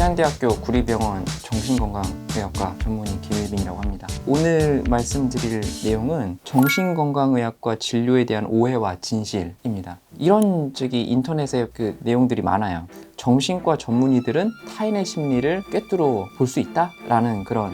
한양대학교 구리병원 정신건강의학과 전문의 김일빈이라고 합니다. 오늘 말씀드릴 내용은 정신건강의학과 진료에 대한 오해와 진실입니다. 이런 인터넷에 그 내용들이 많아요. 정신과 전문의들은 타인의 심리를 꿰뚫어 볼 수 있다라는 그런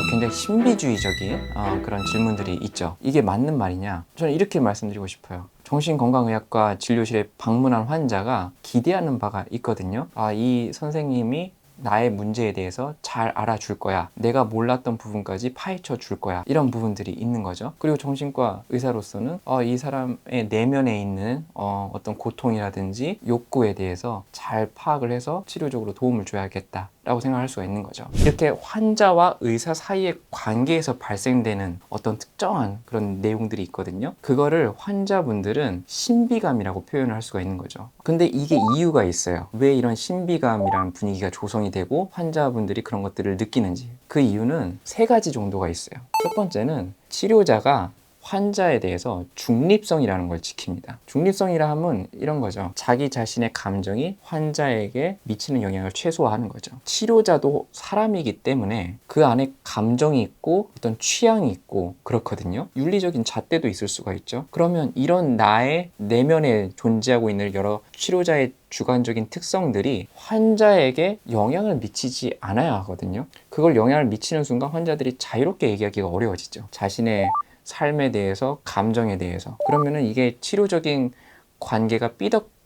굉장히 신비주의적인 그런 질문들이 있죠. 이게 맞는 말이냐? 저는 이렇게 말씀드리고 싶어요. 정신건강의학과 진료실에 방문한 환자가 기대하는 바가 있거든요. 이 선생님이 나의 문제에 대해서 잘 알아줄 거야. 내가 몰랐던 부분까지 파헤쳐 줄 거야. 이런 부분들이 있는 거죠. 그리고 정신과 의사로서는 이 사람의 내면에 있는 어떤 고통이라든지 욕구에 대해서 잘 파악을 해서 치료적으로 도움을 줘야겠다 라고 생각할 수가 있는 거죠. 이렇게 환자와 의사 사이의 관계에서 발생되는 어떤 특정한 그런 내용들이 있거든요. 그거를 환자분들은 신비감이라고 표현을 할 수가 있는 거죠. 근데 이게 이유가 있어요. 왜 이런 신비감이라는 분위기가 조성이 되고 환자분들이 그런 것들을 느끼는지. 그 이유는 세 가지 정도가 있어요. 첫 번째는 치료자가 환자에 대해서 중립성이라는 걸 지킵니다. 중립성이라 하면 이런 거죠. 자기 자신의 감정이 환자에게 미치는 영향을 최소화하는 거죠. 치료자도 사람이기 때문에 그 안에 감정이 있고 어떤 취향이 있고 그렇거든요. 윤리적인 잣대도 있을 수가 있죠. 그러면 이런 나의 내면에 존재하고 있는 여러 치료자의 주관적인 특성들이 환자에게 영향을 미치지 않아야 하거든요. 그걸 영향을 미치는 순간 환자들이 자유롭게 얘기하기가 어려워지죠. 자신의 삶에 대해서, 감정에 대해서. 그러면은 이게 치료적인 관계가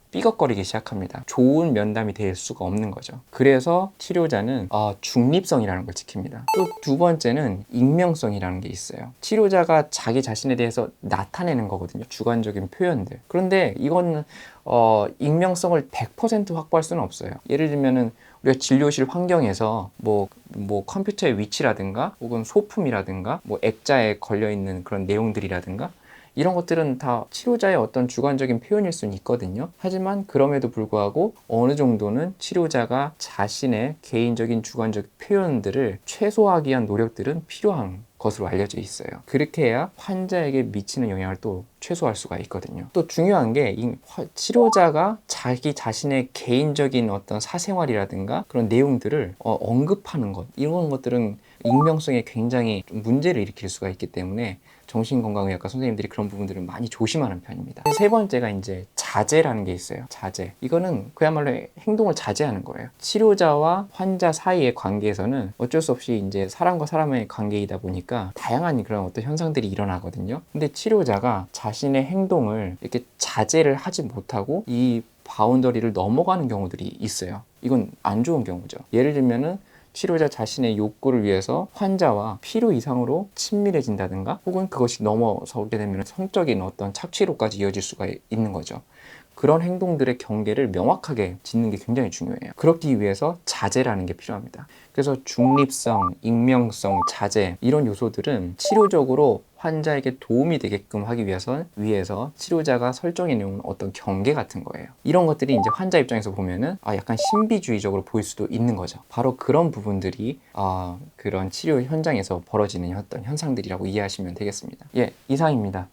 삐걱거리기 시작합니다. 좋은 면담이 될 수가 없는 거죠. 그래서 치료자는 중립성이라는 걸 지킵니다. 또 두 번째는 익명성이라는 게 있어요. 치료자가 자기 자신에 대해서 나타내는 거거든요. 주관적인 표현들. 그런데 이건 익명성을 100% 확보할 수는 없어요. 예를 들면은 우리가 진료실 환경에서 뭐 컴퓨터의 위치라든가 혹은 소품이라든가 뭐 액자에 걸려있는 그런 내용들이라든가 이런 것들은 다 치료자의 어떤 주관적인 표현일 수는 있거든요. 하지만 그럼에도 불구하고 어느 정도는 치료자가 자신의 개인적인 주관적 표현들을 최소화하기 위한 노력들은 필요한 것으로 알려져 있어요. 그렇게 해야 환자에게 미치는 영향을 또 최소화할 수가 있거든요. 또 중요한 게 치료자가 자기 자신의 개인적인 어떤 사생활이라든가 그런 내용들을 언급하는 것, 이런 것들은 익명성에 굉장히 좀 문제를 일으킬 수가 있기 때문에 정신건강의학과 선생님들이 그런 부분들을 많이 조심하는 편입니다. 세 번째가 이제 자제라는 게 있어요. 자제. 이거는 그야말로 행동을 자제하는 거예요. 치료자와 환자 사이의 관계에서는 어쩔 수 없이 이제 사람과 사람의 관계이다 보니까 다양한 그런 어떤 현상들이 일어나거든요. 근데 치료자가 자신의 행동을 이렇게 자제를 하지 못하고 이 바운더리를 넘어가는 경우들이 있어요. 이건 안 좋은 경우죠. 예를 들면은 치료자 자신의 욕구를 위해서 환자와 필요 이상으로 친밀해진다든가 혹은 그것이 넘어서게 되면 성적인 어떤 착취로까지 이어질 수가 있는 거죠. 그런 행동들의 경계를 명확하게 짓는 게 굉장히 중요해요. 그렇기 위해서 자제라는 게 필요합니다. 그래서 중립성, 익명성, 자제 이런 요소들은 치료적으로 환자에게 도움이 되게끔 하기 위해서 치료자가 설정해 놓은 어떤 경계 같은 거예요. 이런 것들이 이제 환자 입장에서 보면은 약간 신비주의적으로 보일 수도 있는 거죠. 바로 그런 부분들이 그런 치료 현장에서 벌어지는 어떤 현상들이라고 이해하시면 되겠습니다. 예, 이상입니다.